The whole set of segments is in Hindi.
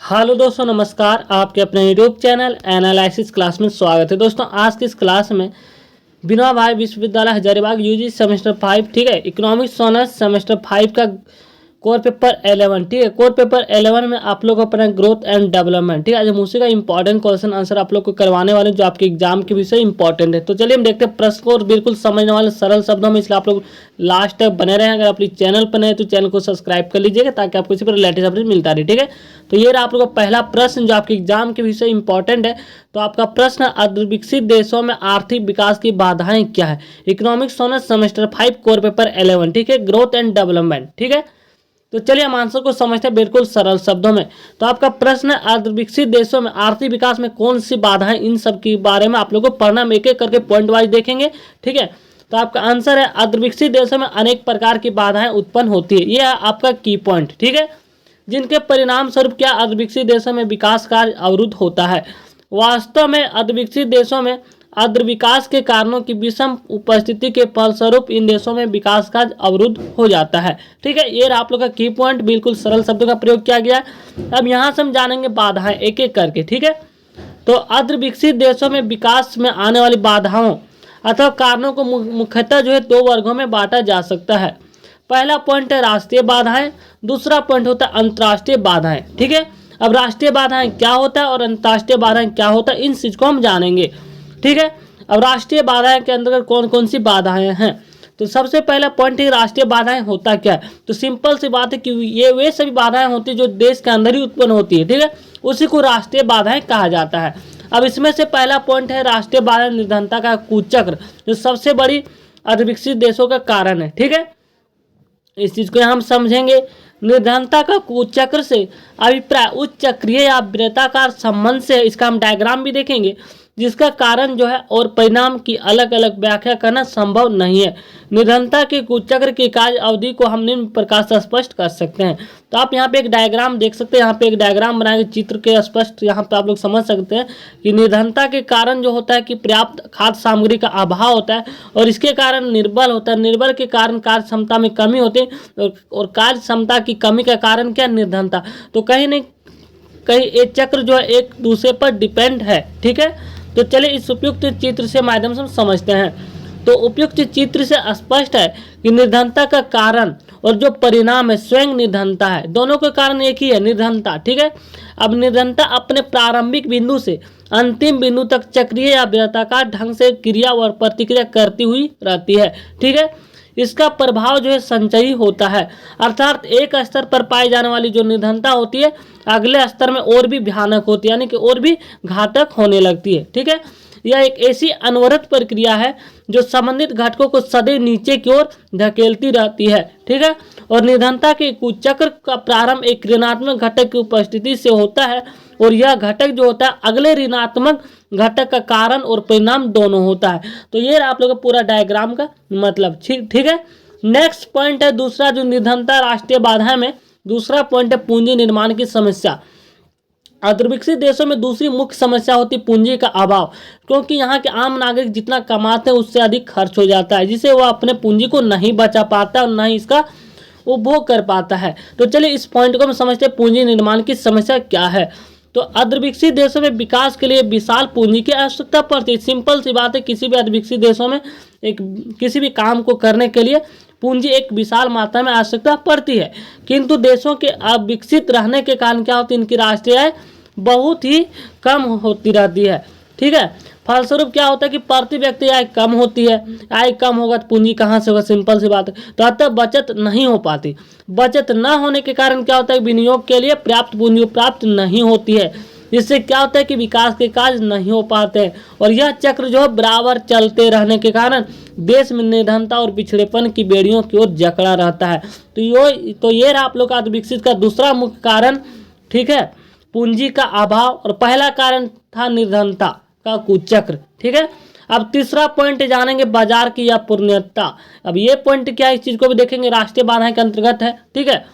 हेलो दोस्तों, नमस्कार। आपके अपने यूट्यूब चैनल एनालिसिस क्लास में स्वागत है। दोस्तों, आज की इस क्लास में विनोबा भावे विश्वविद्यालय हजारीबाग यूजी सेमेस्टर 5, ठीक है, इकोनॉमिक्स ऑनर्स सेमेस्टर 5 का कोर पेपर 11, ठीक है। कोर पेपर 11 में आप लोग को अपना ग्रोथ एंड डेवलपमेंट, ठीक है, आज हम उसी का इंपॉर्टेंट क्वेश्चन आंसर आप लोग को करवाने वाले हैं जो आपके एग्जाम के विषय इंपॉर्टेंट है। तो चलिए हम देखते हैं प्रश्न को, और बिल्कुल समझने वाले सरल शब्दों में, इसलिए आप लोग लास्ट तक बने रहें। अगर आप चैनल पर नए तो चैनल को सब्सक्राइब कर लीजिएगा ताकि आपको इसी पर लेटेस्ट अपडेट मिलता रहे, ठीक है। तो ये रहा आप लोग का पहला प्रश्न जो आपके एग्जाम के विषय इंपॉर्टेंट है। तो आपका प्रश्न, अर्धविकसित देशों में आर्थिक विकास की बाधाएं क्या है। Economics honours semester 5 core paper 11, ठीक है, ग्रोथ एंड डेवलपमेंट, ठीक है। तो चलिए हम आंसर को समझते हैं बिल्कुल सरल शब्दों में। तो आपका प्रश्न है, अर्धविकसित देशों में आर्थिक विकास में कौन सी बाधाएं, इन सब के बारे में आप लोगों को पढ़ना, हम एक एक करके पॉइंट वाइज देखेंगे, ठीक है। तो आपका आंसर है, अर्धविकसित देशों में अनेक प्रकार की बाधाएं उत्पन्न होती है। यह है आपका की पॉइंट, ठीक है, जिनके परिणाम स्वरूप क्या अर्धविकसित देशों में विकास कार्य अवरुद्ध होता है। वास्तव में अर्धविकसित देशों में अर्धविकास के कारणों की विषम उपस्थिति के फलस्वरूप इन देशों में विकास कार्य अवरुद्ध हो जाता है, ठीक है। ये आप लोग का की पॉइंट, बिल्कुल सरल शब्दों का प्रयोग किया गया है। अब यहाँ से हम जानेंगे बाधाएं एक एक करके, ठीक है। तो अर्धविकसित देशों में विकास में आने वाली बाधाओं अथवा कारणों को मुख्यतः जो है दो वर्गों में बांटा जा सकता है। पहला पॉइंट है राष्ट्रीय बाधाएं, दूसरा पॉइंट होता है अंतर्राष्ट्रीय बाधाएं, ठीक है। अब राष्ट्रीय बाधाएं क्या होता है और अंतर्राष्ट्रीय बाधाएं क्या होता है, इन चीज को हम जानेंगे, ठीक है। अब राष्ट्रीय बाधाएं के अंतर्गत कौन कौन सी बाधाएं हैं। तो सबसे पहला पॉइंट है राष्ट्रीय बाधाएं होता क्या है। तो सिंपल सी बात है कि ये वे सभी बाधाएं होती है जो देश के अंदर ही उत्पन्न होती है, ठीक है, उसी को राष्ट्रीय बाधाएं कहा जाता है। अब इसमें से पहला पॉइंट है राष्ट्रीय बाधा निर्धनता का कुचक्र, जो सबसे बड़ी अर्धविकसित देशों का कारण है, ठीक है। इस चीज को हम समझेंगे। निर्धनता का कुचक्र से अभिप्राय उच्च चक्रीय या वृत्ताकार संबंध से, इसका हम डायग्राम भी देखेंगे, जिसका कारण जो है और परिणाम की अलग अलग व्याख्या करना संभव नहीं है। निर्धनता के कुचक्र की कार्य अवधि को हम निम्न प्रकार से स्पष्ट कर सकते हैं। तो आप यहाँ पे एक डायग्राम देख सकते हैं, यहाँ पे एक डायग्राम बनाएंगे चित्र के स्पष्ट, यहाँ पे आप लोग समझ सकते हैं कि निर्धनता के कारण जो होता है कि पर्याप्त खाद्य सामग्री का अभाव होता है, और इसके कारण निर्बल होता है। निर्बल के कारण कार्य क्षमता में कमी होती है, और कार्य क्षमता की कमी का कारण क्या, निर्धनता। तो कहीं नहीं कहीं ये चक्र जो है एक दूसरे पर डिपेंड है, ठीक है। तो चलिए इस उपयुक्त चित्र से माध्यम से हम समझते हैं। तो उपयुक्त चित्र से स्पष्ट है कि निर्धनता का कारण और जो परिणाम है स्वयं निर्धनता है, दोनों का कारण एक ही है, निर्धनता, ठीक है। अब निर्धनता अपने प्रारंभिक बिंदु से अंतिम बिंदु तक चक्रीय या वृत्ताकार ढंग से क्रिया और प्रतिक्रिया करती हुई रहती है, ठीक है। इसका प्रभाव जो है संचयी होता है, अर्थात एक स्तर पर पाई जाने वाली जो निर्धनता होती है अगले स्तर में और भी भयानक होती है, यानी कि और भी घातक होने लगती है, ठीक है। यह एक ऐसी अनवरत प्रक्रिया है जो संबंधित घटकों को सदैव नीचे की ओर धकेलती रहती है, ठीक है। और निर्धनता के कुचक्र का प्रारंभ एक ऋणात्मक घटक की उपस्थिति से होता है, और यह घटक जो होता है अगले ऋणात्मक घटक का कारण और परिणाम दोनों होता है। तो ये आप लोगों का पूरा डायग्राम का मतलब, ठीक है। नेक्स्ट पॉइंट है दूसरा, जो निर्धनता राष्ट्रीय बाधा में दूसरा पॉइंट है पूंजी निर्माण की समस्या। अर्धविकसित देशों में दूसरी मुख्य समस्या होती है पूंजी का अभाव, क्योंकि यहाँ के आम नागरिक जितना कमाते हैं उससे अधिक खर्च हो जाता है, जिसे वह अपने पूंजी को नहीं बचा पाता और न ही इसका उपभोग कर पाता है। तो चलिए इस पॉइंट को हम समझते हैं, पूंजी निर्माण की समस्या क्या है। तो अर्धविकसित देशों में विकास के लिए विशाल पूंजी की आवश्यकता पड़ती है। सिंपल सी बात है, किसी भी अर्धविकसित देशों में किसी भी काम को करने के लिए पूंजी एक विशाल मात्रा में आवश्यकता पड़ती है, किंतु देशों के अविकसित रहने के कारण क्या होती है, इनकी राष्ट्रीय आय बहुत ही कम होती रहती है, ठीक है। फलस्वरूप क्या होता है कि प्रति व्यक्ति आय कम होती है, आय कम होगा तो पूंजी कहाँ से होगा, सिंपल सी बात है। तो अतः बचत नहीं हो पाती। बचत न होने के कारण क्या होता है, विनियोग के लिए पर्याप्त पूंजी प्राप्त नहीं होती है, जिससे क्या होता है कि विकास के कार्य नहीं हो पाते हैं, और यह चक्र जो है बराबर चलते रहने के कारण देश में निर्धनता और पिछड़ेपन की बेड़ियों की ओर जकड़ा रहता है। तो ये रहा आप लोग का विकसित का दूसरा मुख्य कारण, ठीक है, पूंजी का अभाव, और पहला कारण था निर्धनता का कुचक्र, ठीक है। अब तीसरा पॉइंट जानेंगे बाजार की अपूर्णता। अब ये पॉइंट क्या है, इस चीज को भी देखेंगे, राष्ट्रीय बाधाएं के अंतर्गत है, ठीक है।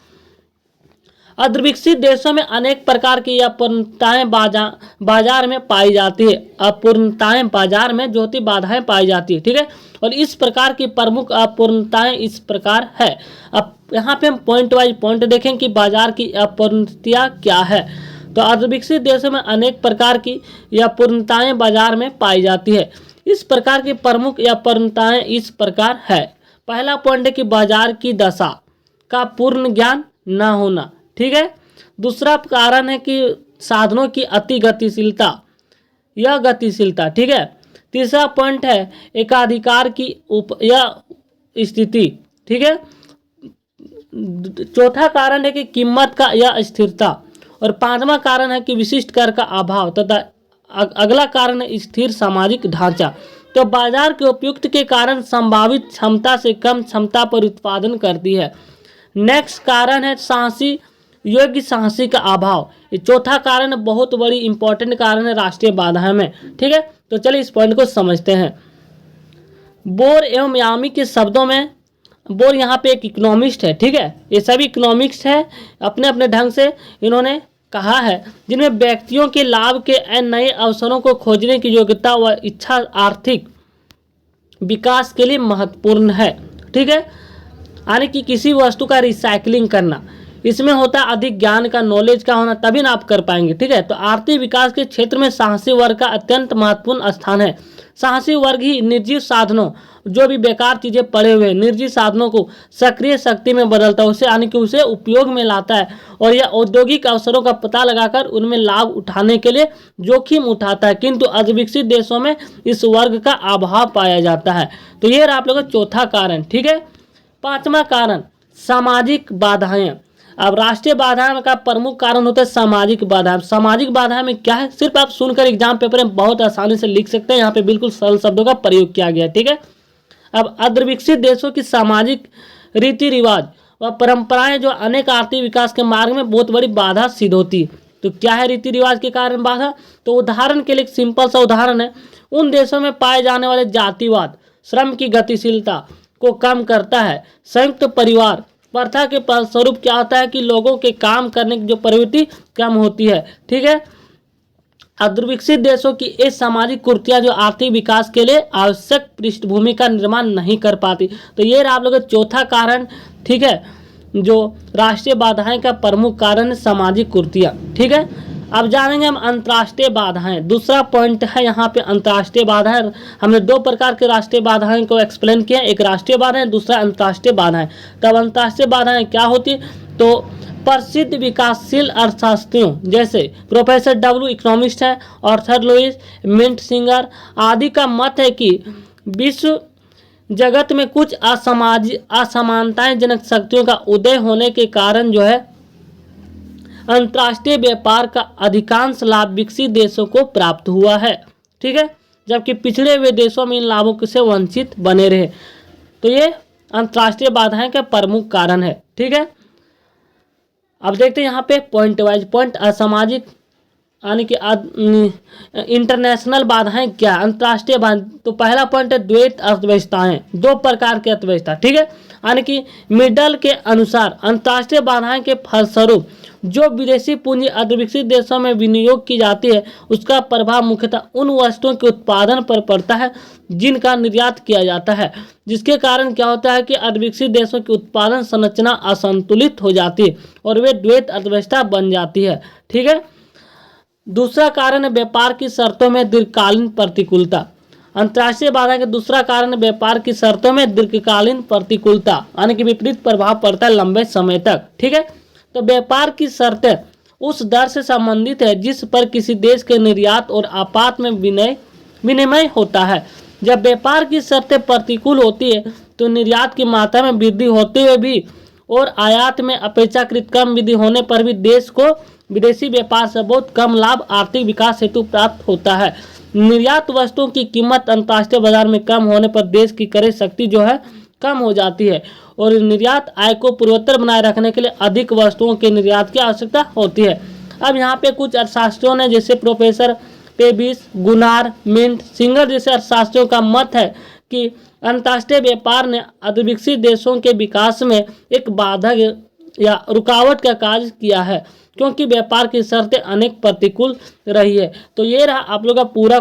अर्धविकसित देशों में अनेक प्रकार की अपूर्णताएं बाजार में पाई जाती है। अपूर्णताएं बाजार में जो होती बाधाएं पाई जाती है, ठीक है। और इस प्रकार की प्रमुख अपूर्णताएं इस प्रकार है। अब यहाँ पे हम पॉइंट वाइज पॉइंट देखें कि बाजार की अपूर्णता क्या है। तो अर्धविकसित देशों में अनेक प्रकार की या पूर्णताएं बाजार में पाई जाती है। इस प्रकार की प्रमुख या पूर्णताएं इस प्रकार है। पहला पॉइंट है कि बाजार की दशा का पूर्ण ज्ञान न होना, ठीक है। दूसरा कारण है कि साधनों की अति गतिशीलता या गतिशीलता, ठीक है। तीसरा पॉइंट है एकाधिकार की स्थिति, ठीक है। चौथा कारण है कि कीमत का या स्थिरता, और पांचवा कारण है कि विशिष्ट कर का अभाव, तथा अगला कारण है स्थिर सामाजिक ढांचा। तो बाजार के उपयुक्त के कारण संभावित क्षमता से कम क्षमता पर उत्पादन करती है। नेक्स्ट कारण है साहसी योग्य साहसी का अभाव। ये चौथा कारण है, बहुत बड़ी इंपॉर्टेंट कारण है राष्ट्रीय बाधाएं में, ठीक है। तो चलिए इस पॉइंट को समझते हैं। बोर एवं यामी के शब्दों में, बोर यहाँ पे एक इकोनॉमिस्ट है, ठीक है। ये सभी इकोनॉमिक्स है, अपने अपने ढंग से इन्होंने कहा है, जिनमें व्यक्तियों के लाभ के नए अवसरों को खोजने की योग्यता व इच्छा आर्थिक विकास के लिए महत्वपूर्ण है, ठीक है। यानी कि किसी वस्तु का रिसाइकलिंग करना, इसमें होता है अधिक ज्ञान का, नॉलेज का होना, तभी ना आप कर पाएंगे, ठीक है। तो आर्थिक विकास के क्षेत्र में साहसी वर्ग का अत्यंत महत्वपूर्ण स्थान है। साहसी वर्ग ही निर्जीव साधनों, जो भी बेकार चीजें पड़े हुए निर्जीव साधनों को सक्रिय शक्ति में बदलता है, उसे यानी कि उसे उपयोग में लाता है, और यह औद्योगिक अवसरों का पता लगाकर उनमें लाभ उठाने के लिए जोखिम उठाता है। किंतु अर्धविकसित देशों में इस वर्ग का अभाव पाया जाता है। तो ये रहा आप लोगों का चौथा कारण, ठीक है। पांचवा कारण सामाजिक बाधाएं। अब राष्ट्रीय बाधाएं का प्रमुख कारण होता है सामाजिक बाधाएं। सामाजिक बाधाएं में क्या है, सिर्फ आप सुनकर एग्जाम पेपर में बहुत आसानी से लिख सकते हैं। यहाँ पे बिल्कुल सरल शब्दों का प्रयोग किया गया, ठीक है। अब अर्धविकसित देशों की सामाजिक रीति रिवाज व परंपराएं जो अनेक आर्थिक विकास के मार्ग में बहुत बड़ी बाधा सिद्ध होती है। तो क्या है रीति रिवाज के कारण बाधा? तो उदाहरण के लिए एक सिंपल सा उदाहरण है, उन देशों में पाए जाने वाले जातिवाद श्रम की गतिशीलता को कम करता है। संयुक्त परिवार प्रथा के फलस्वरूप क्या होता है कि लोगों के काम करने की जो प्रवृत्ति कम होती है, ठीक है। अर्धविकसित देशों की ये सामाजिक कुर्तियां जो आर्थिक विकास के लिए आवश्यक पृष्ठभूमि का निर्माण नहीं कर पाती। तो ये रहा आप लोगों का चौथा कारण, ठीक है, जो राष्ट्रीय बाधाएं का प्रमुख कारण है सामाजिक कुर्तियां, ठीक है। अब जानेंगे हम अंतर्राष्ट्रीय बाधाएं। दूसरा पॉइंट है यहाँ पे अंतर्राष्ट्रीय बाधाएं। हमने दो प्रकार के राष्ट्रीय बाधाएं को एक्सप्लेन किया, एक राष्ट्रीय बाधाएं, दूसरा अंतर्राष्ट्रीय बाधाएं। तब अंतर्राष्ट्रीय बाधाएं क्या होती है? तो प्रसिद्ध विकासशील अर्थशास्त्रियों जैसे प्रोफेसर डब्ल्यू इकोनॉमिस्ट है, आर्थर लुईस, मिंट सिंगर आदि का मत है कि विश्व जगत में कुछ असमानताएं जनक शक्तियों का उदय होने के कारण जो है अंतर्राष्ट्रीय व्यापार का अधिकांश लाभ विकसित देशों को प्राप्त हुआ है, ठीक है, जबकि पिछड़े हुए देशों में इन लाभों से वंचित बने रहे। तो ये अंतर्राष्ट्रीय बाधाएं का प्रमुख कारण है, ठीक है। अब देखते हैं यहाँ पे पॉइंट वाइज पॉइंट। असामाजिक यानी कि इंटरनेशनल बाधाएं क्या, अंतर्राष्ट्रीय बाधा। तो पहला पॉइंट है द्वैत अर्थव्यवस्थाएं, दो प्रकार की अर्थव्यवस्था, ठीक है, यानी कि मिडल के अनुसार अंतर्राष्ट्रीय बाधाएं के फलस्वरूप जो विदेशी पूंजी अर्धविकसित देशों में विनियोग की जाती है उसका प्रभाव मुख्यतः उन वस्तुओं के उत्पादन पर पड़ता है जिनका निर्यात किया जाता है, जिसके कारण क्या होता है कि अर्धविकसित देशों की उत्पादन संरचना असंतुलित हो जाती है और वे द्वैत अर्थव्यवस्था बन जाती है, ठीक है। दूसरा कारण है व्यापार की शर्तों में दीर्घकालीन प्रतिकूलता। अंतर्राष्ट्रीय बाधा का दूसरा कारण है व्यापार की शर्तों में दीर्घकालीन प्रतिकूलता, यानी कि विपरीत प्रभाव पड़ता है लंबे समय तक, ठीक है। तो व्यापार की शर्तें उस दर से संबंधित है जिस पर किसी देश के निर्यात और आपात में विनिमय होता है। जब व्यापार की शर्तें प्रतिकूल होती है तो निर्यात की मात्रा में वृद्धि होते हुए भी और आयात में अपेक्षाकृत कम वृद्धि होने पर भी देश को विदेशी व्यापार से बहुत कम लाभ आर्थिक विकास हेतु प्राप्त होता है। निर्यात वस्तुओं की कीमत अंतर्राष्ट्रीय बाजार में कम होने पर देश की क्रय शक्ति जो है कम हो जाती है और निर्यात आय को पूर्वोत्तर बनाए रखने के लिए अधिक वस्तुओं के निर्यात की आवश्यकता होती है। अब यहाँ पे कुछ अर्थशास्त्रियों ने जैसे प्रोफेसर पेबिस, गुनार, मिंट, सिंगर जैसे अर्थशास्त्रियों का मत है कि अंतर्राष्ट्रीय व्यापार ने अर्धविकसित देशों के विकास में एक बाधक या रुकावट का कार्य किया है क्योंकि व्यापार की शर्तें अनेक प्रतिकूल रही है। तो ये रहा आप लोग का पूरा